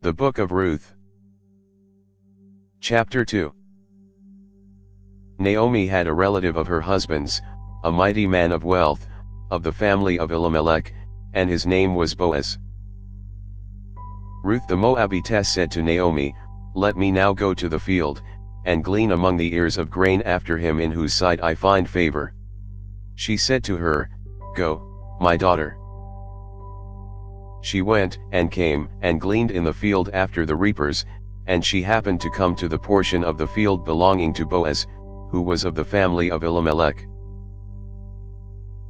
The Book of Ruth. Chapter 2. Naomi had a relative of her husband's, a mighty man of wealth, of the family of Elimelech, and his name was Boaz. Ruth the Moabitess said to Naomi, "Let me now go to the field, and glean among the ears of grain after him in whose sight I find favor." She said to her, "Go, my daughter." She went, and came, and gleaned in the field after the reapers, and she happened to come to the portion of the field belonging to Boaz, who was of the family of Elimelech.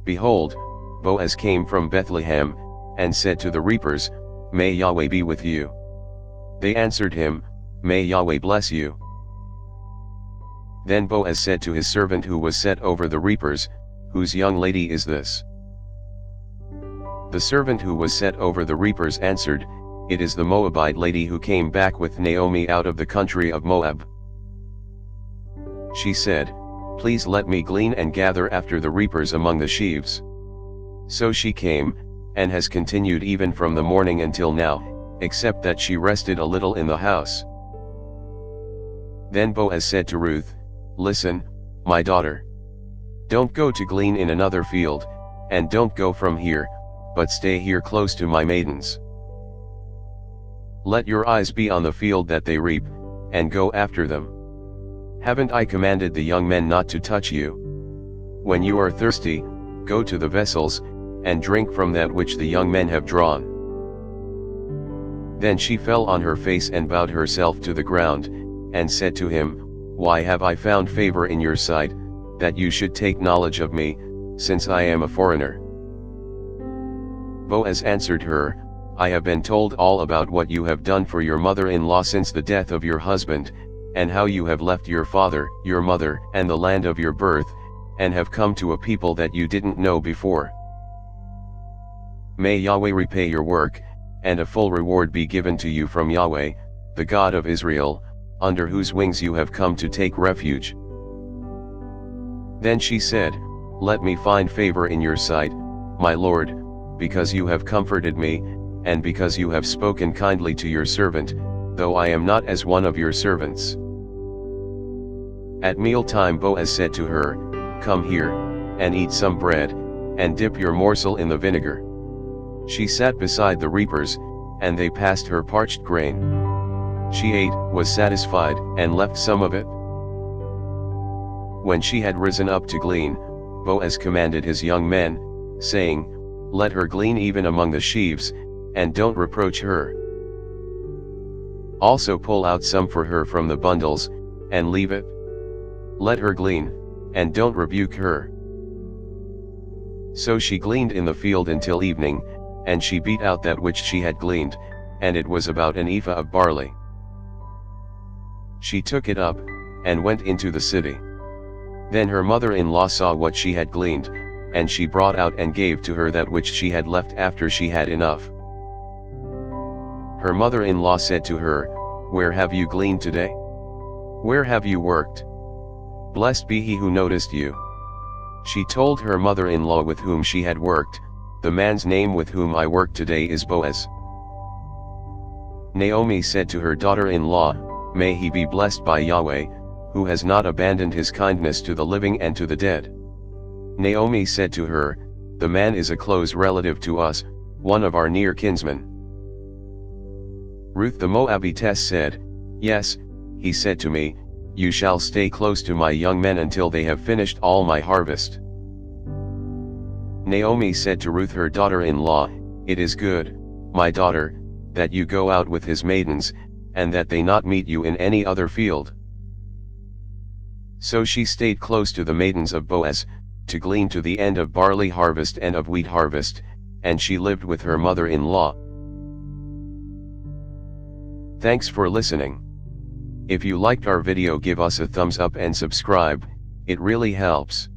Behold, Boaz came from Bethlehem, and said to the reapers, "May Yahweh be with you." They answered him, "May Yahweh bless you." Then Boaz said to his servant who was set over the reapers, "Whose young lady is this?" The servant who was set over the reapers answered, "It is the Moabite lady who came back with Naomi out of the country of Moab." She said, "Please let me glean and gather after the reapers among the sheaves." So she came, and has continued even from the morning until now, except that she rested a little in the house. Then Boaz said to Ruth, "Listen, my daughter. Don't go to glean in another field, and don't go from here, but stay here close to my maidens. Let your eyes be on the field that they reap, and go after them. Haven't I commanded the young men not to touch you? When you are thirsty, go to the vessels, and drink from that which the young men have drawn." Then she fell on her face and bowed herself to the ground, and said to him, "Why have I found favor in your sight, that you should take knowledge of me, since I am a foreigner?" Boaz answered her, "I have been told all about what you have done for your mother-in-law since the death of your husband, and how you have left your father, your mother, and the land of your birth, and have come to a people that you didn't know before. May Yahweh repay your work, and a full reward be given to you from Yahweh, the God of Israel, under whose wings you have come to take refuge." Then she said, "Let me find favor in your sight, my lord, because you have comforted me, and because you have spoken kindly to your servant, though I am not as one of your servants." At mealtime Boaz said to her, "Come here, and eat some bread, and dip your morsel in the vinegar." She sat beside the reapers, and they passed her parched grain. She ate, was satisfied, and left some of it. When she had risen up to glean, Boaz commanded his young men, saying, "Let her glean even among the sheaves, and don't reproach her. Also pull out some for her from the bundles, and leave it. Let her glean, and don't rebuke her." So she gleaned in the field until evening, and she beat out that which she had gleaned, and it was about an ephah of barley. She took it up, and went into the city. Then her mother-in-law saw what she had gleaned, and she brought out and gave to her that which she had left after she had enough. Her mother-in-law said to her, "Where have you gleaned today? Where have you worked? Blessed be he who noticed you." She told her mother-in-law with whom she had worked, "The man's name with whom I work today is Boaz." Naomi said to her daughter-in-law, "May he be blessed by Yahweh, who has not abandoned his kindness to the living and to the dead." Naomi said to her, "The man is a close relative to us, one of our near kinsmen." Ruth the Moabitess said, "Yes, he said to me, 'You shall stay close to my young men until they have finished all my harvest.'" Naomi said to Ruth her daughter-in-law, "It is good, my daughter, that you go out with his maidens, and that they not meet you in any other field." So she stayed close to the maidens of Boaz, to glean to the end of barley harvest and of wheat harvest, and she lived with her mother-in-law. Thanks for listening. If you liked our video, give us a thumbs up and subscribe, it really helps.